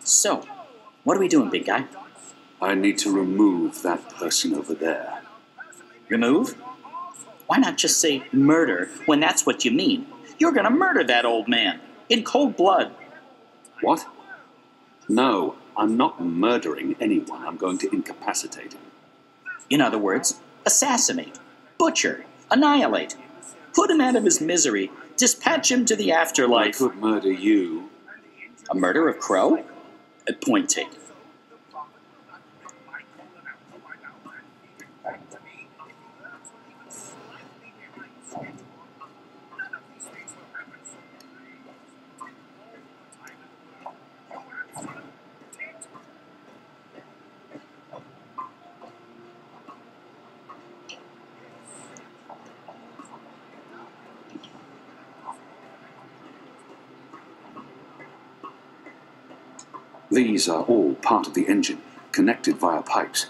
So, what are we doing, big guy? I need to remove that person over there. Remove? Why not just say murder when that's what you mean? You're gonna murder that old man, in cold blood. What? No, I'm not murdering anyone. I'm going to incapacitate him. In other words, assassinate, butcher, annihilate. Put him out of his misery, dispatch him to the afterlife. I could murder you. A murder of Crow? A point taken. These are all part of the engine, connected via pipes.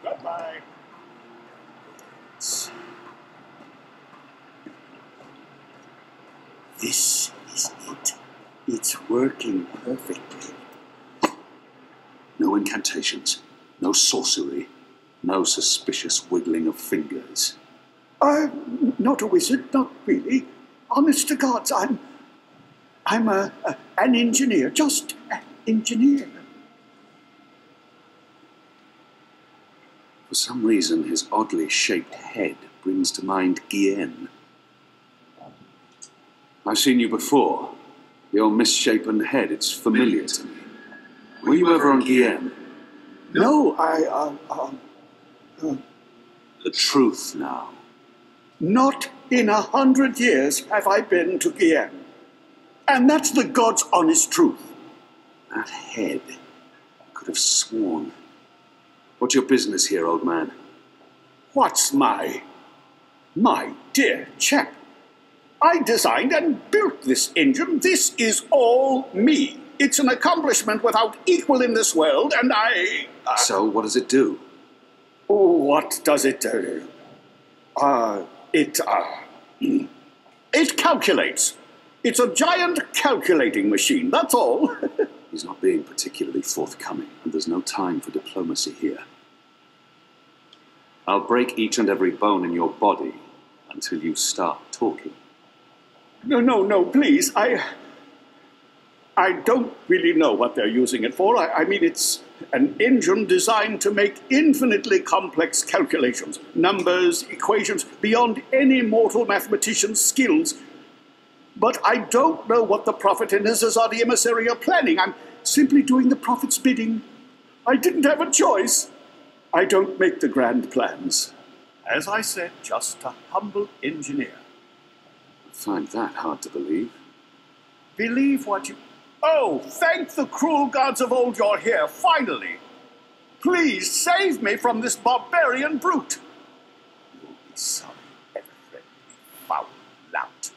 Goodbye. This is it. It's working perfectly. No incantations, no sorcery, no suspicious wiggling of fingers. I'm not a wizard, not really. Honest to God, I'm an engineer, just an engineer. For some reason, his oddly shaped head brings to mind Guienne. I've seen you before. Your misshapen head, it's familiar to me. Were you ever on Guienne? No, The truth now. not in 100 years have I been to Guienne. And that's the God's honest truth. That head. I could have sworn. What's your business here, old man? What's my dear chap? I designed and built this engine. This is all me. It's an accomplishment without equal in this world, and So, what does it do? What does it do? It calculates. It's a giant calculating machine, that's all. He's not being particularly forthcoming, and there's no time for diplomacy here. I'll break each and every bone in your body until you start talking. No, please. I don't really know what they're using it for. I mean, it's an engine designed to make infinitely complex calculations, numbers, equations, beyond any mortal mathematician's skills. But I don't know what the Prophet and his Azadi emissary are planning. I'm simply doing the Prophet's bidding. I didn't have a choice. I don't make the grand plans. As I said, just a humble engineer. I find that hard to believe. Believe what you... Oh, thank the cruel gods of old you're here, finally. Please save me from this barbarian brute. You'll be sorry, every foul lout.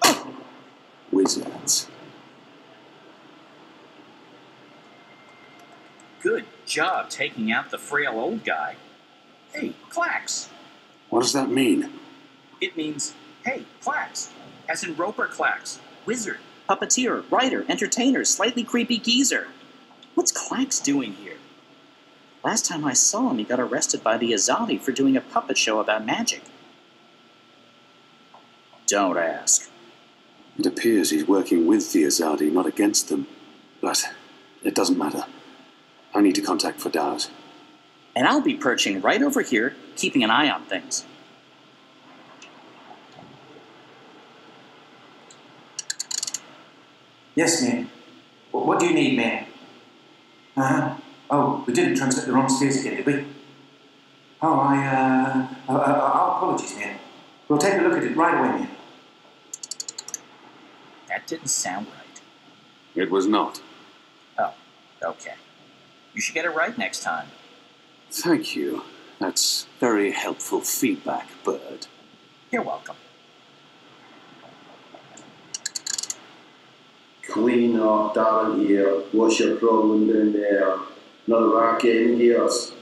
Oh! Wizards. Good job taking out the frail old guy. Hey, Clax. What does that mean? It means, hey, Clax. As in Roper Clax. Wizard, puppeteer, writer, entertainer, slightly creepy geezer. What's Clax doing here? Last time I saw him, he got arrested by the Azadi for doing a puppet show about magic. Don't ask. It appears he's working with the Azadi, not against them. But it doesn't matter. I need to contact Fadaus. And I'll be perching right over here, keeping an eye on things. Yes, ma'am. What do you need, ma'am? Oh, we didn't transmit the wrong spheres again, did we? Oh, our apologies, ma'am. We'll take a look at it right away, ma'am. That didn't sound right. It was not. Oh, okay. You should get it right next time. Thank you. That's very helpful feedback, Bird. You're welcome. Clean up down here. What's your problem down there? Another racket in gears.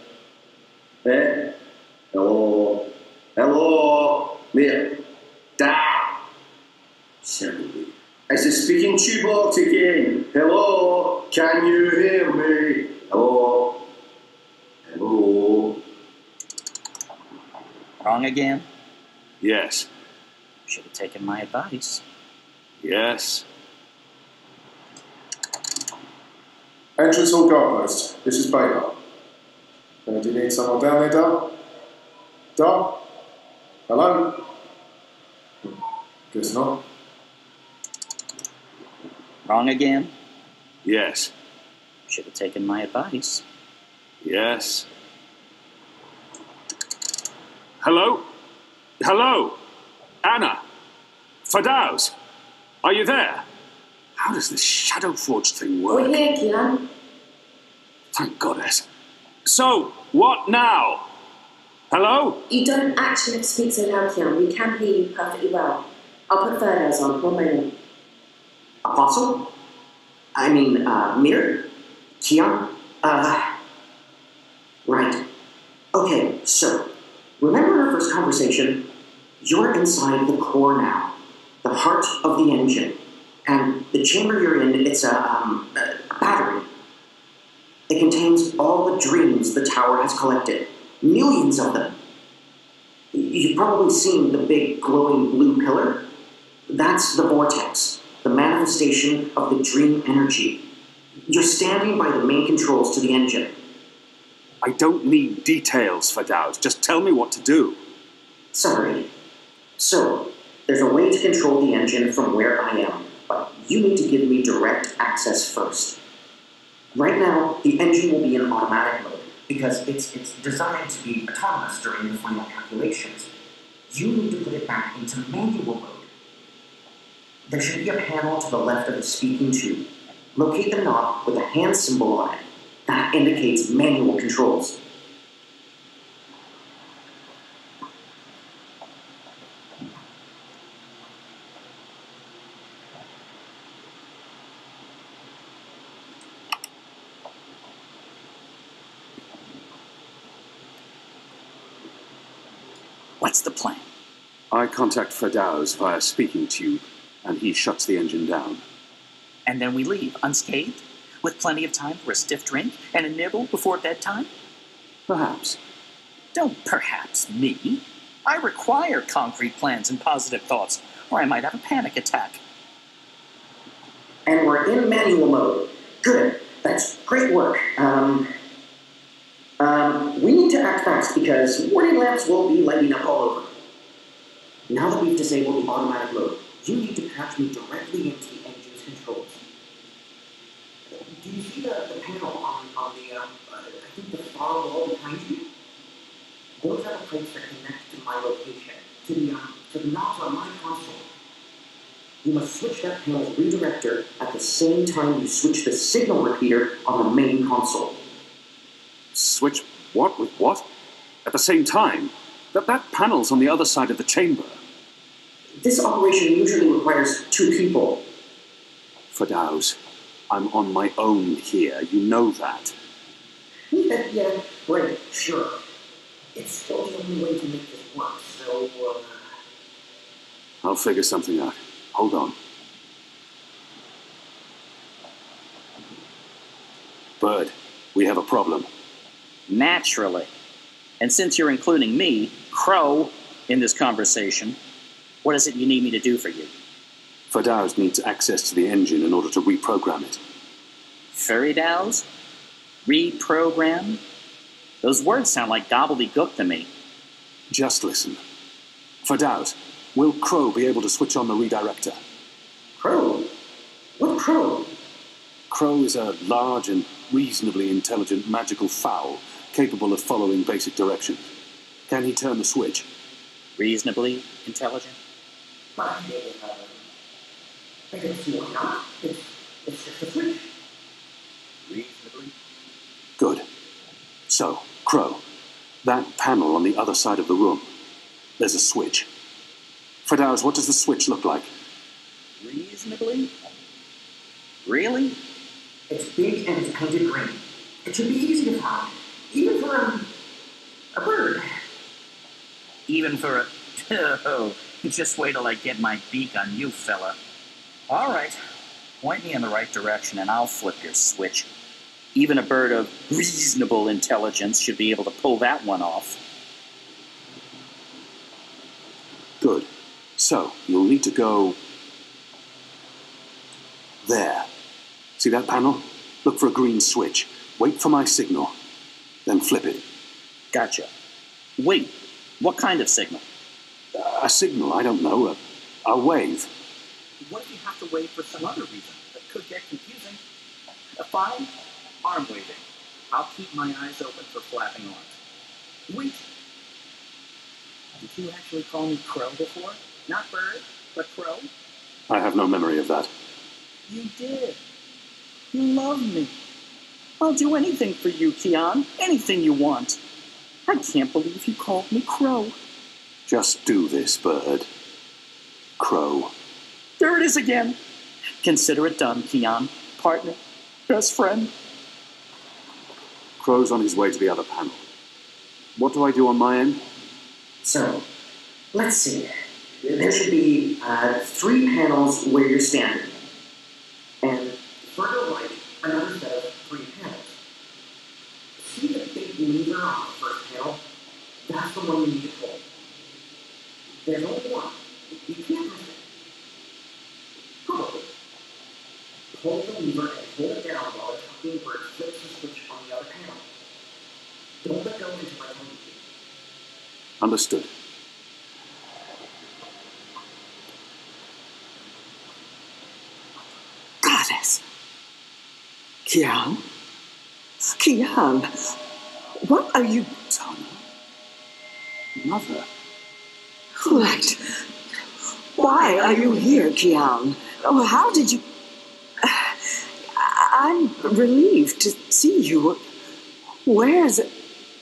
Eh? Hello? Hello? Mate? Da! Silly. It's the speaking tube box again. Hello? Can you hear me? Hello? Hello? Wrong again? Yes. Should have taken my advice. Yes. Entrance Hall Guardpost. This is Baker. Do you need someone down there, Dar? Dar? Hello? Guess not. Wrong again? Yes. Should have taken my advice. Yes. Hello? Hello? Anna? Fadaus? Are you there? How does this Shadow Forge thing work? We're here, Kian. Thank goddess. So, what now? Hello? You don't actually have to speak so loud, Kian. We can hear you perfectly well. I'll put Ferdows on. 1 moment. Apostle? I mean, Mir? Kian? Right. Okay, so, remember our first conversation? You're inside the core now, the heart of the engine. And the chamber you're in, it's a battery. It contains all the dreams the tower has collected. Millions of them. You've probably seen the big glowing blue pillar. That's the vortex, the manifestation of the dream energy. You're standing by the main controls to the engine. I don't need details, Fadaus. Just tell me what to do. Sorry. So, there's a way to control the engine from where I am, but you need to give me direct access first. Right now, the engine will be in automatic mode, because it's designed to be autonomous during the final calculations. You need to put it back into manual mode. There should be a panel to the left of the speaking tube. Locate the knob with a hand symbol on it. That indicates manual controls. What's the plan? I contact Fadaus via speaking tube, and he shuts the engine down. And then we leave, unscathed? With plenty of time for a stiff drink and a nibble before bedtime? Perhaps. Don't perhaps me. I require concrete plans and positive thoughts, or I might have a panic attack. And we're in manual mode. Good. That's great work. We need to act fast because warning lamps will be lighting up all over. Now that we've disabled the automatic mode, you need to patch me directly into the engine's controls. Do you see the panel on the, I think the far wall behind you? Those are the plates that connect to my location, to the knobs on my console. You must switch that panel's redirector at the same time you switch the signal repeater on the main console. Switch what with what? At the same time? That panel's on the other side of the chamber. This operation usually requires 2 people. Fadaus, I'm on my own here. You know that. Yeah, right, sure. It's still the only way to make this work, so, I'll figure something out. Hold on. Bird, we have a problem. Naturally. And since you're including me, Crow, in this conversation, what is it you need me to do for you? Fadaus needs access to the engine in order to reprogram it. Feridaus? Reprogram? Those words sound like gobbledygook to me. Just listen. Fadaus, will Crow be able to switch on the redirector? Crow? What Crow? Crow is a large and reasonably intelligent magical fowl capable of following basic directions. Can he turn the switch? Reasonably intelligent? I don't see why not. It's just a switch. Reasonably? Good. So, Crow, that panel on the other side of the room, there's a switch. Fadaus, what does the switch look like? Reasonably? Really? It's big and it's painted green. It should be easy to find, even for a bird. Even for a... Oh, just wait till I get my beak on you, fella. All right. Point me in the right direction and I'll flip your switch. Even a bird of reasonable intelligence should be able to pull that one off. Good. So, you'll need to go... there. See that panel? Look for a green switch. Wait for my signal. Then flip it. Gotcha. Wait, what kind of signal? A signal, I don't know. A wave. What if you have to wait for some other reason? That could get confusing. Fine, arm waving. I'll keep my eyes open for flapping arms. Wait. Did you actually call me Crow before? Not bird, but Crow? I have no memory of that. You did. You love me. I'll do anything for you, Kian. Anything you want. I can't believe you called me Crow. Just do this, Bird. Crow. There it is again. Consider it done, Kian. Partner. Best friend. Crow's on his way to the other panel. What do I do on my end? So, let's see. There should be 3 panels where you're standing. And further right, another set of 3 panels. See the big lever on the first panel? That's the one you need to pull. There's only one. You can't miss it. Probably. Pull the lever and hold it down while the talking bird flips the switch on the other panel. Don't let go until I tell you to. Understood. Goddess. Kian? Kian, what are you... Tana? Mother? Right. Why are you here, Kian? Oh, how did you... I'm relieved to see you. Where's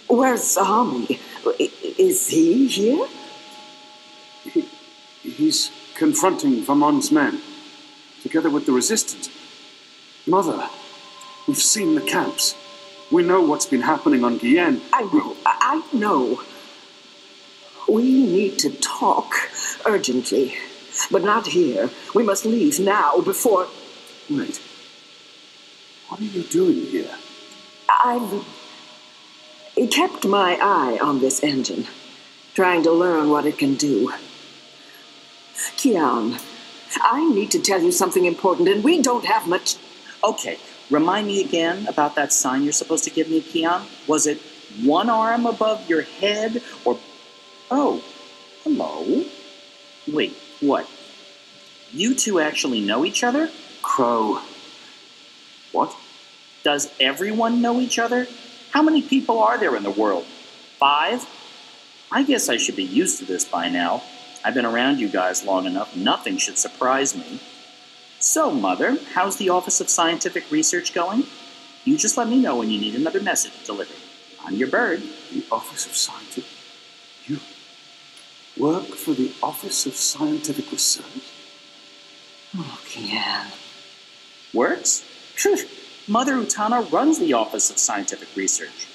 Zami? Is he here? He's confronting Vamon's men, together with the resistance. Mother, we've seen the camps. We know what's been happening on Guyenne. I know. We need to talk urgently, but not here. We must leave now before... Wait. What are you doing here? I've kept my eye on this engine. trying to learn what it can do. Kian, I need to tell you something important, and we don't have much... Okay, remind me again about that sign you're supposed to give me, Kian. Was it one arm above your head, or... Oh, hello. Wait, what? You two actually know each other? Crow. What? Does everyone know each other? How many people are there in the world? 5? I guess I should be used to this by now. I've been around you guys long enough. Nothing should surprise me. So, Mother, how's the Office of Scientific Research going? You just let me know when you need another message delivered. I'm your bird. The Office of Scientific... You work for the Office of Scientific Research? Oh, Kian. Works? Mother Utana runs the Office of Scientific Research.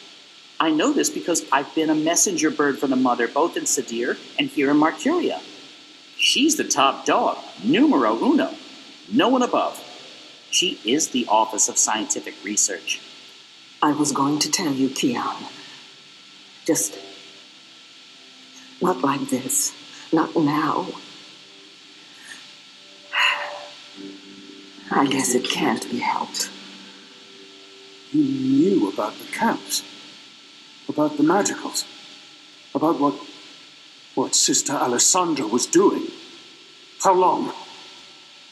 I know this because I've been a messenger bird for the Mother both in Sadir and here in Marcuria. She's the top dog, numero uno. No one above. She is the Office of Scientific Research. I was going to tell you, Kian. Just... not like this. Not now. I guess it can't be helped. You knew about the camps, about the magicals, about what Sister Alessandra was doing. How long?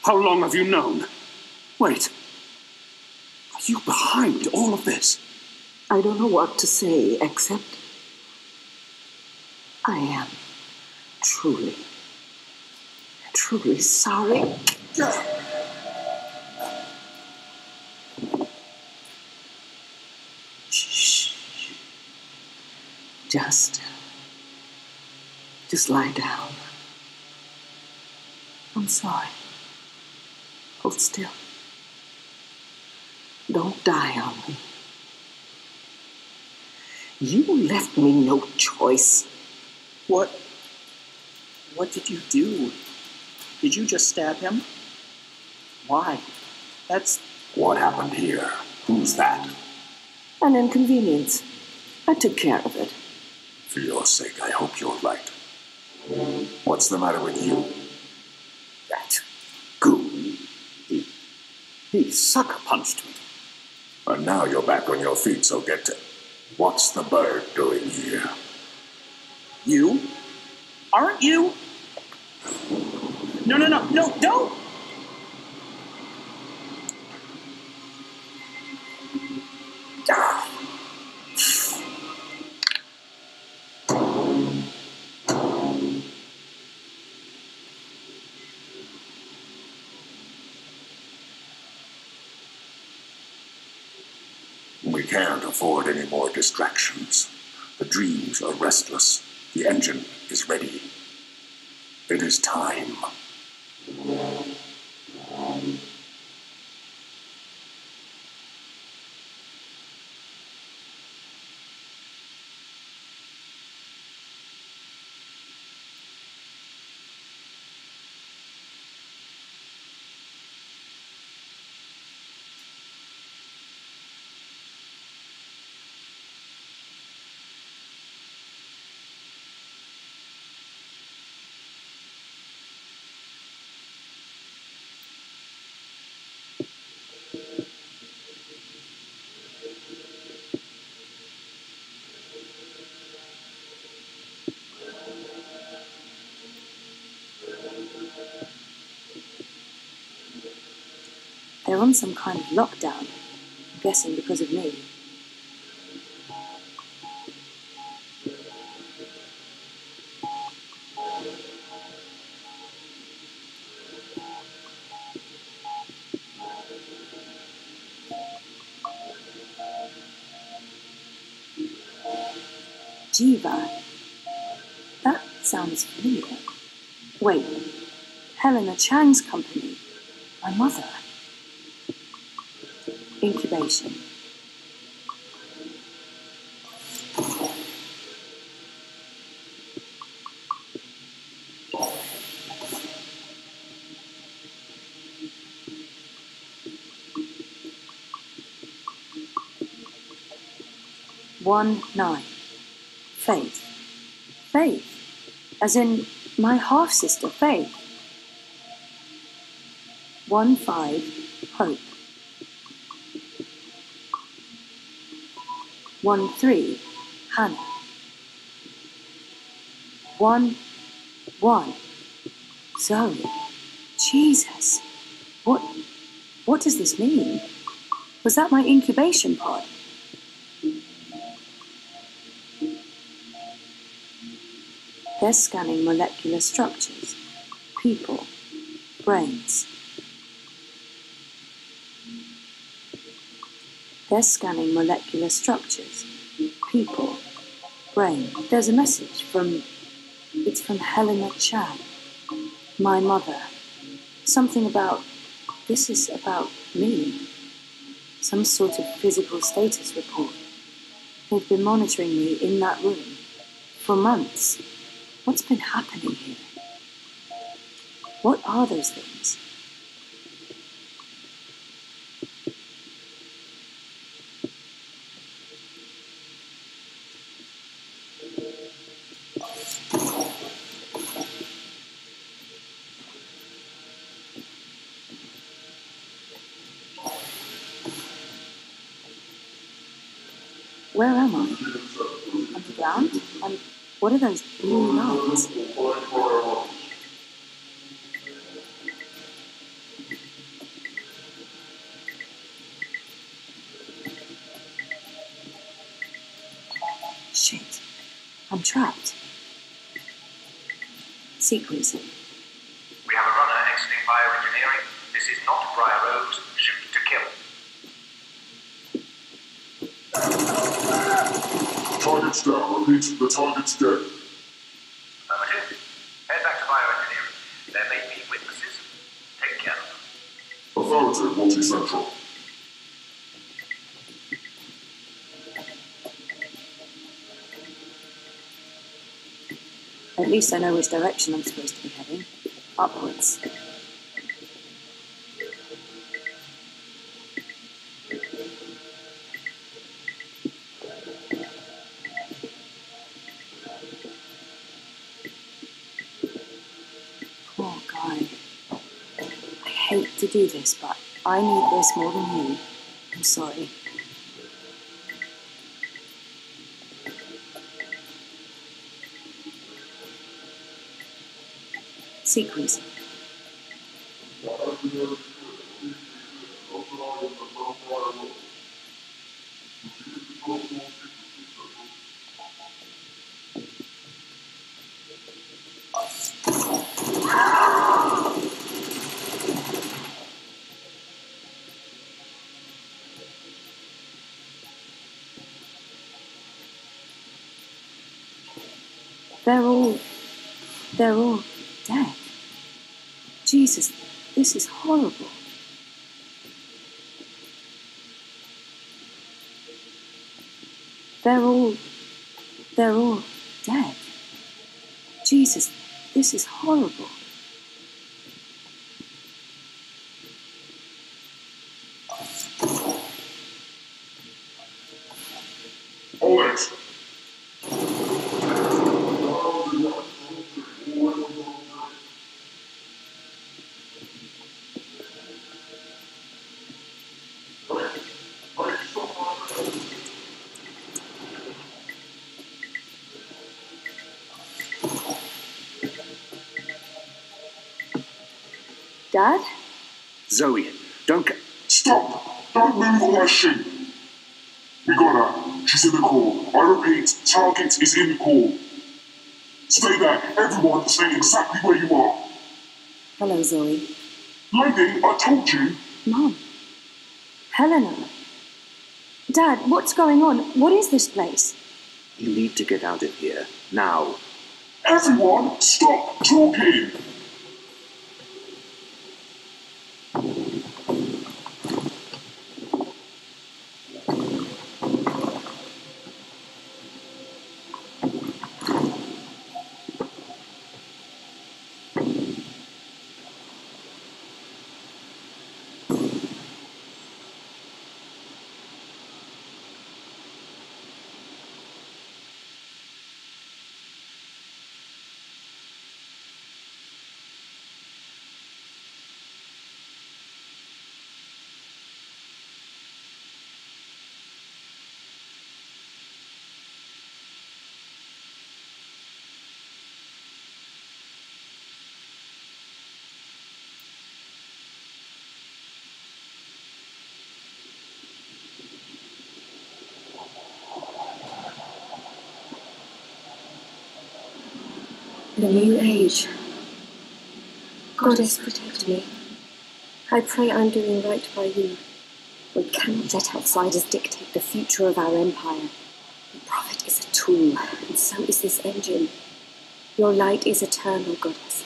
How long have you known? Wait, are you behind all of this? I don't know what to say, except I am truly, truly sorry. Just lie down. I'm sorry. Hold still. Don't die on me. You left me no choice. What did you do? Did you just stab him? Why? That's... What happened here? Who's that? An inconvenience. I took care of it. For your sake, I hope you're right. What's the matter with you? That goon. He sucker punched me. And now you're back on your feet, so get to... What's the bird doing here? You? Aren't you? No, don't! We can't afford any more distractions. The dreams are restless. The engine is ready. It is time. They're on some kind of lockdown. I'm guessing because of me. Jiva. That sounds familiar. Wait, Helena Chang's company. My mother. Incubation. One 9. Faith. Faith. As in my half-sister, Faith. 1-5, Hope. 1-3, Hannah. 1-1, Zoe. Jesus. What does this mean? Was that my incubation pod? They're scanning molecular structures, people, brains. They're scanning molecular structures, people, brain. There's a message it's from Helena Chan, my mother. Something about, this is about me. Some sort of physical status report. They've been monitoring me in that room for months. What's been happening here? What are those things? Where am I? Underground? And what are those blue lights? Shit. I'm trapped. Sequence. We have a runner exiting bioengineering. This is not Briar Road. Shoot to kill. Target's down. Repeat, the target's dead. Affirmative. Head back to bioengineering. There may be witnesses. Take care of them. Affirmative, multi-central. At least I know which direction I'm supposed to be heading. Upwards. Poor guy. I hate to do this, but I need this more than you. I'm sorry. Sequence. They're all dead. Jesus, this is horrible. They're all dead. Jesus, this is horrible. Hold it. Dad? Zoe, don't Stop! Don't move or I shoot! We got her. She's in the core. I repeat, target is in the core. Stay there. Everyone, stay exactly where you are. Hello, Zoe. Lady, I told you. Mom. Helena. Dad, what's going on? What is this place? You need to get out of here. Now. Everyone, stop talking! The new age. Goddess, protect me. I pray I'm doing right by you. We cannot let outsiders dictate the future of our empire. The prophet is a tool, and so is this engine. Your light is eternal, Goddess.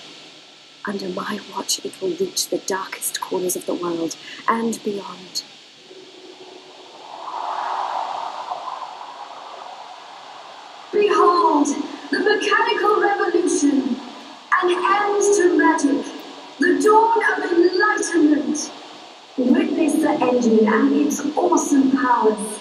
Under my watch, it will reach the darkest corners of the world and beyond. Behold, the mechanical revolution, an end to magic, the dawn of enlightenment. Witness the engine and its awesome powers.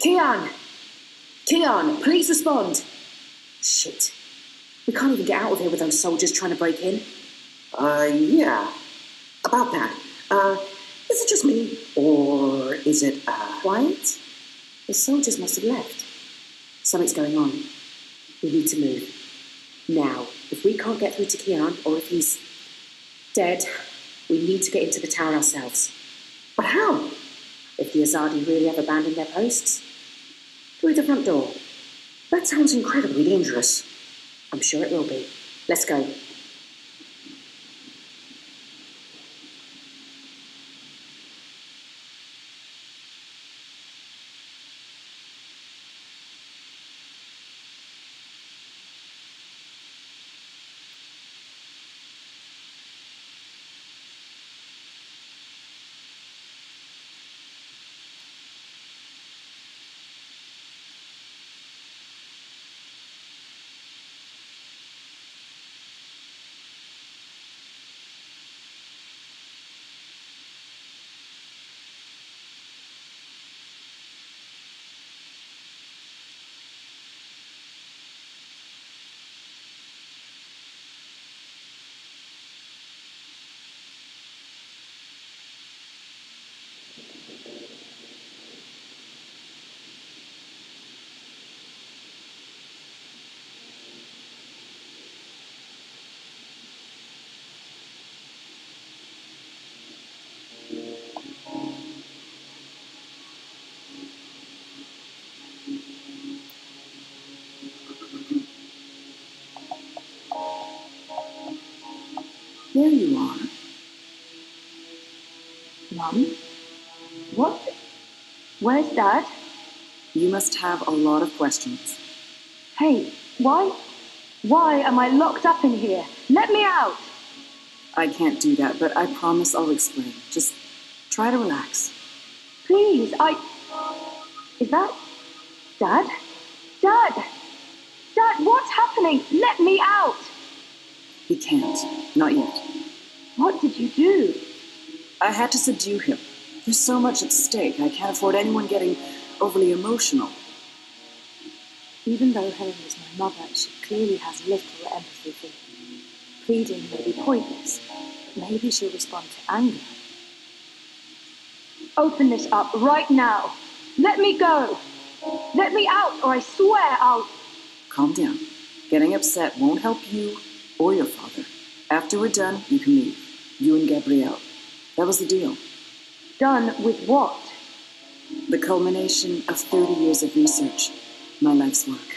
Kian! Kian, please respond! Shit. We can't even get out of here with those soldiers trying to break in. Yeah. About that. Is it just me? Or is it, Quiet? The soldiers must have left. Something's going on. We need to move. Now, if we can't get through to Kian, or if he's dead, we need to get into the tower ourselves. But how? If the Azadi really have abandoned their posts? Through the front door. That sounds incredibly dangerous. I'm sure it will be. Let's go. There you are. Mum? What? Where's Dad? You must have a lot of questions. Hey, why am I locked up in here? Let me out! I can't do that, but I promise I'll explain. Just try to relax. Please, Is that... Dad? Dad! Dad, what's happening? Let me out! He can't. Not yet. What did you do? I had to subdue him. There's so much at stake. I can't afford anyone getting overly emotional. Even though Helen is my mother, she clearly has little empathy for you. Pleading may be pointless. Maybe she'll respond to anger. Open this up right now. Let me go. Let me out, or I swear I'll... Calm down. Getting upset won't help you or your father. After we're done, you can leave. You and Gabrielle. That was the deal. Done with what? The culmination of 30 years of research. My life's work.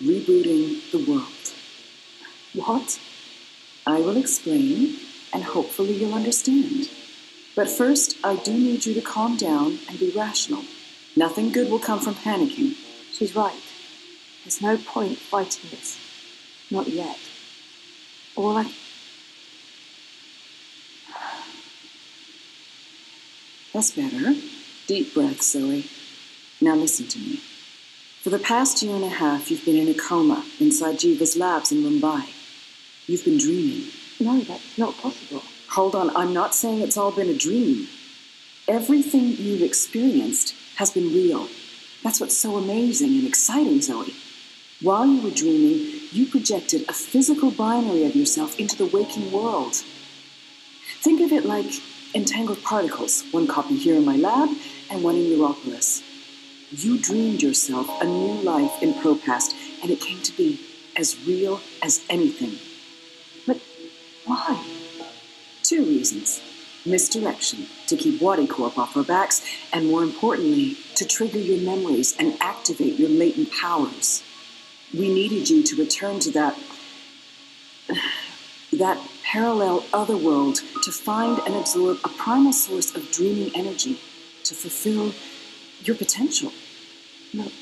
Rebooting the world. What? I will explain, and hopefully you'll understand. But first, I do need you to calm down and be rational. Nothing good will come from panicking. She's right. There's no point fighting this. Not yet. All I... That's better. Deep breath, Zoe. Now listen to me. For the past year and a half, you've been in a coma inside Jiva's labs in Mumbai. You've been dreaming. No, that's not possible. Hold on, I'm not saying it's all been a dream. Everything you've experienced has been real. That's what's so amazing and exciting, Zoe. While you were dreaming, you projected a physical binary of yourself into the waking world. Think of it like entangled particles, one copy here in my lab and one in Europolis. You dreamed yourself a new life in Propast, and it came to be as real as anything. But why? 2 reasons. Misdirection, to keep Wadi Corp off our backs, and more importantly, to trigger your memories and activate your latent powers. We needed you to return to that parallel otherworld, to find and absorb a primal source of dreaming energy, to fulfill your potential. Look,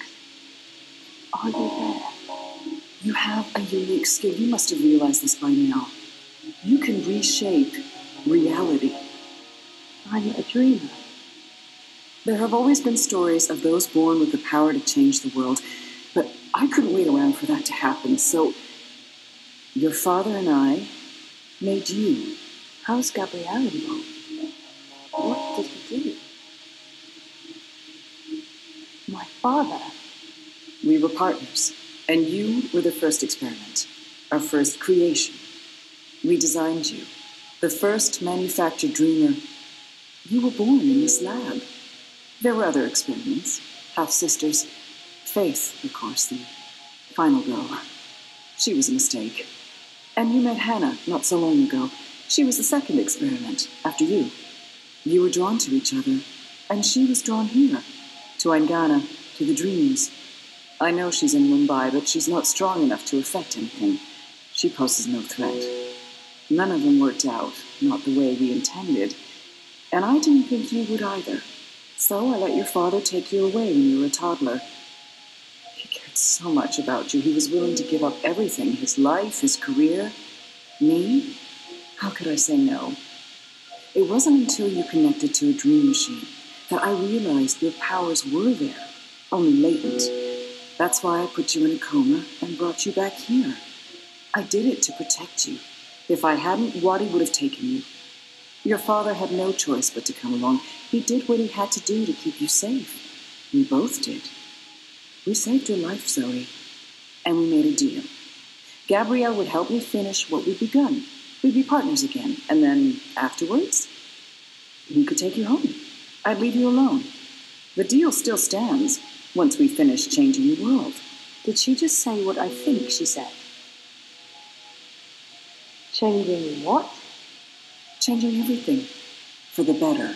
are you there? You have a unique skill. You must have realized this by now. You can reshape reality. I'm a dreamer. There have always been stories of those born with the power to change the world, but I couldn't wait around for that to happen, so your father and I made you. How's Gabrielle involved? What did he do? My father? We were partners, and you were the first experiment, our first creation. We designed you, the first manufactured dreamer. You were born in this lab. There were other experiments, half-sisters. Faith, of course, the final girl. She was a mistake. And you met Hannah not so long ago. She was the second experiment, after you. You were drawn to each other, and she was drawn here, to Aingana, to the dreams. I know she's in Mumbai, but she's not strong enough to affect anything. She poses no threat. None of them worked out, not the way we intended. And I didn't think you would either. So I let your father take you away when you were a toddler. He cared so much about you. He was willing to give up everything, his life, his career. Me? How could I say no? It wasn't until you connected to a dream machine that I realized your powers were there, only latent. That's why I put you in a coma and brought you back here. I did it to protect you. If I hadn't, Wadi would have taken you. Your father had no choice but to come along. He did what he had to do to keep you safe. We both did. We saved your life, Zoe. And we made a deal. Gabrielle would help me finish what we'd begun. We'd be partners again. And then, afterwards, we could take you home. I'd leave you alone. The deal still stands once we finish changing the world. Did she just say what I think she said? Changing what? Changing everything. For the better.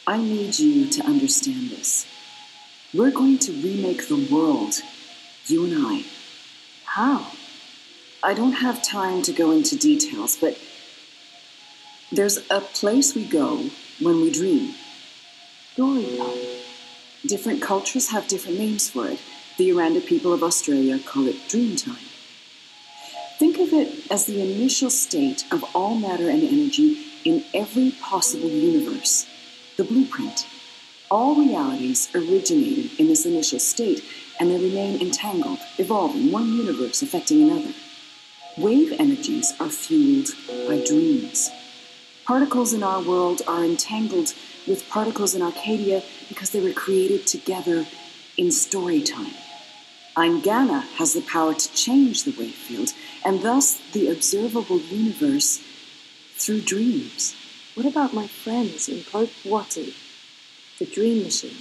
I need you to understand this. We're going to remake the world. You and I. How? I don't have time to go into details, but there's a place we go when we dream. Storytime. Different cultures have different names for it. The Aranda people of Australia call it Dreamtime. Think of it as the initial state of all matter and energy in every possible universe. The blueprint. All realities originated in this initial state, and they remain entangled, evolving, one universe affecting another. Wave energies are fueled by dreams. Particles in our world are entangled with particles in Arcadia because they were created together in story time. Aingana has the power to change the wave field, and thus the observable universe through dreams. What about my friends in Propwati, the dream machine?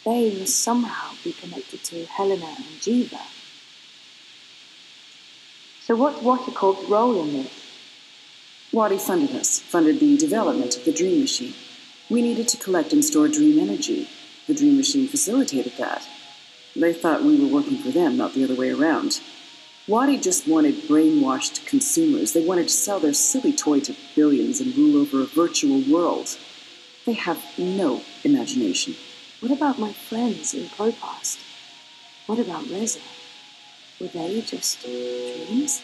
They must somehow be connected to Helena and Jiva. So what's Waticorp's role in this? Wadi funded us, funded the development of the dream machine. We needed to collect and store dream energy. The dream machine facilitated that. They thought we were working for them, not the other way around. Wadi just wanted brainwashed consumers. They wanted to sell their silly toy to billions and rule over a virtual world. They have no imagination. What about my friends in Propast? What about Reza? Were they just dreams?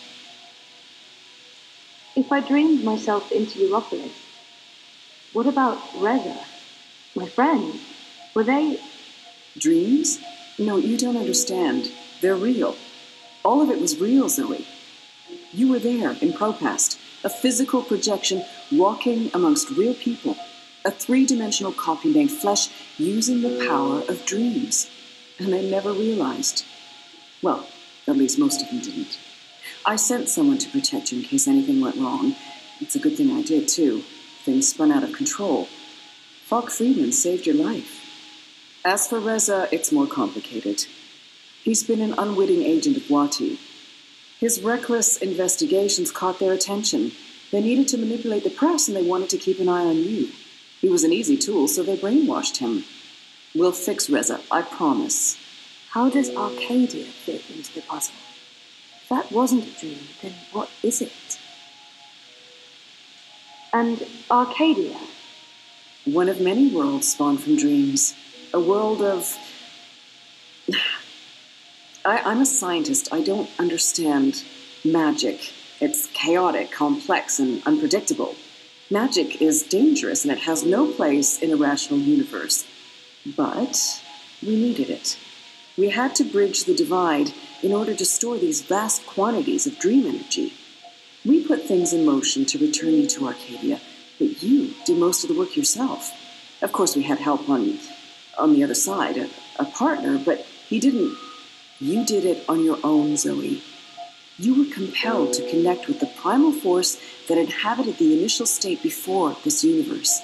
If I dreamed myself into Europolis, what about Reza? My friend? Were they... Dreams? No, you don't understand. They're real. All of it was real, Zoe. You were there in Propast, a physical projection walking amongst real people, a three-dimensional copy made flesh using the power of dreams. And they never realized. Well, at least most of them didn't. I sent someone to protect you in case anything went wrong. It's a good thing I did, too. Things spun out of control. Falk Friedman saved your life. As for Reza, it's more complicated. He's been an unwitting agent of Wati. His reckless investigations caught their attention. They needed to manipulate the press, and they wanted to keep an eye on you. He was an easy tool, so they brainwashed him. We'll fix Reza, I promise. How does Arcadia fit into the puzzle? If that wasn't a dream, then what is it? And Arcadia? One of many worlds spawned from dreams. A world of... I'm a scientist. I don't understand magic. It's chaotic, complex, and unpredictable. Magic is dangerous, and it has no place in a rational universe. But we needed it. We had to bridge the divide in order to store these vast quantities of dream energy. We put things in motion to return you to Arcadia, but you did most of the work yourself. Of course, we had help on the other side, a partner, but he didn't. You did it on your own, Zoe. You were compelled to connect with the primal force that inhabited the initial state before this universe.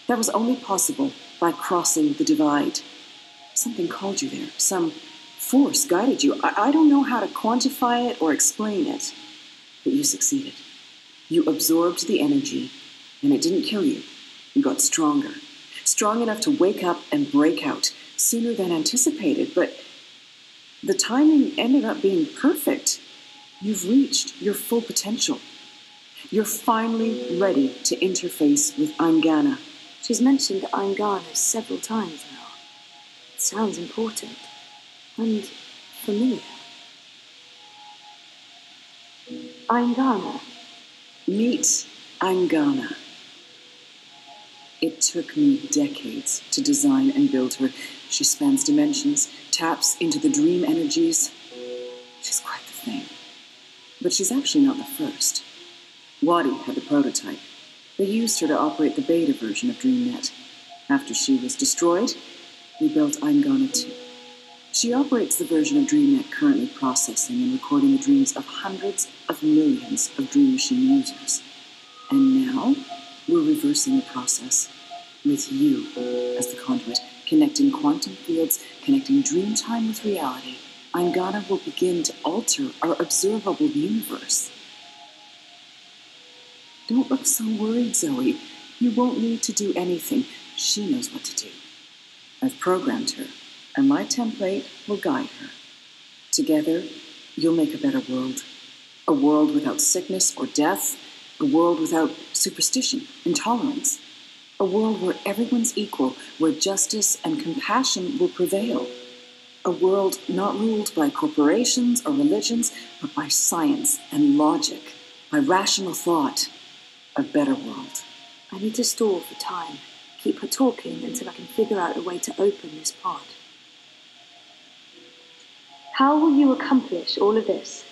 That was only possible by crossing the divide. Something called you there. Some force guided you. I don't know how to quantify it or explain it, but you succeeded. You absorbed the energy, and it didn't kill you. You got stronger. Strong enough to wake up and break out sooner than anticipated, but the timing ended up being perfect. You've reached your full potential. You're finally ready to interface with Aingana. She's mentioned Aingana several times now. It sounds important and familiar. Aingana. Meet Aingana. It took me decades to design and build her. She spans dimensions, taps into the dream energies. She's quite the thing. But she's actually not the first. Wadi had the prototype. They used her to operate the beta version of DreamNet. After she was destroyed, we built Aingana 2. She operates the version of DreamNet currently processing and recording the dreams of hundreds of millions of Dream Machine users. And now, we're reversing the process with you as the conduit, connecting quantum fields, connecting dream time with reality. Aingana will begin to alter our observable universe. Don't look so worried, Zoe. You won't need to do anything. She knows what to do. I've programmed her, and my template will guide her. Together, you'll make a better world. A world without sickness or death. A world without superstition, intolerance. A world where everyone's equal, where justice and compassion will prevail. A world not ruled by corporations or religions, but by science and logic, by rational thought. A better world. I need to stall for time. Keep her talking until I can figure out a way to open this pod. How will you accomplish all of this?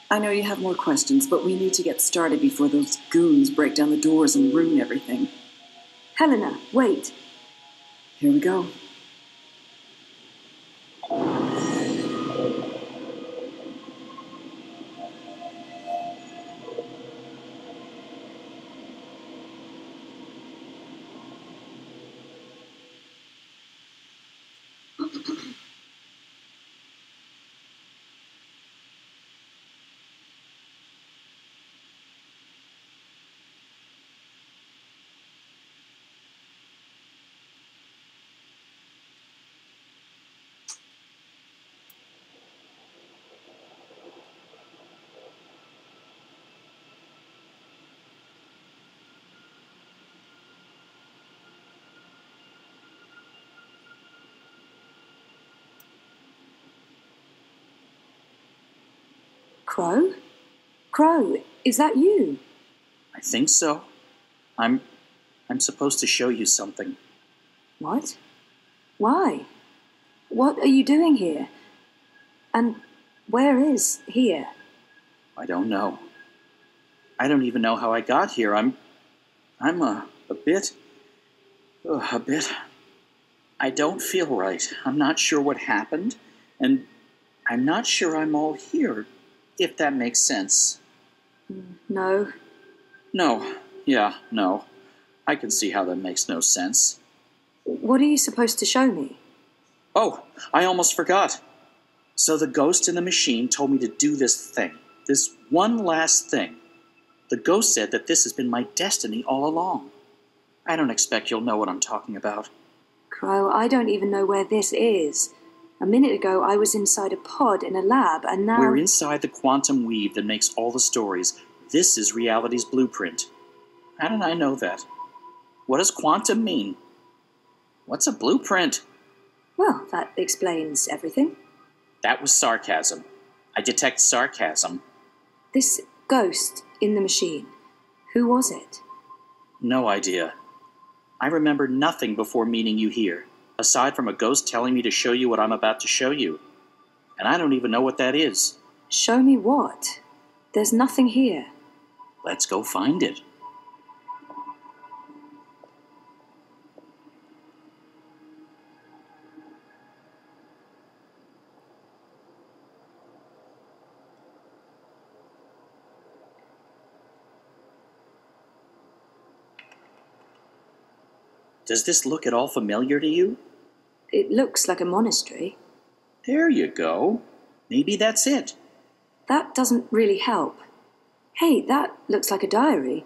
I know you have more questions, but we need to get started before those goons break down the doors and ruin everything. Helena, wait. Here we go. Crow? Crow, is that you? I think so. I'm supposed to show you something. What? Why? What are you doing here? And where is here? I don't know. I don't even know how I got here. I'm a bit. I don't feel right. I'm not sure what happened, and I'm not sure I'm all here, if that makes sense. No. No. Yeah, no. I can see how that makes no sense. What are you supposed to show me? Oh, I almost forgot. So the ghost in the machine told me to do this thing. This one last thing. The ghost said that this has been my destiny all along. I don't expect you'll know what I'm talking about. Crow, I don't even know where this is. A minute ago, I was inside a pod in a lab, and now... We're inside the quantum weave that makes all the stories. This is reality's blueprint. How did I know that? What does quantum mean? What's a blueprint? Well, that explains everything. That was sarcasm. I detect sarcasm. This ghost in the machine, who was it? No idea. I remember nothing before meeting you here, aside from a ghost telling me to show you what I'm about to show you. And I don't even know what that is. Show me what? There's nothing here. Let's go find it. Does this look at all familiar to you? It looks like a monastery. There you go. Maybe that's it. That doesn't really help. Hey, that looks like a diary.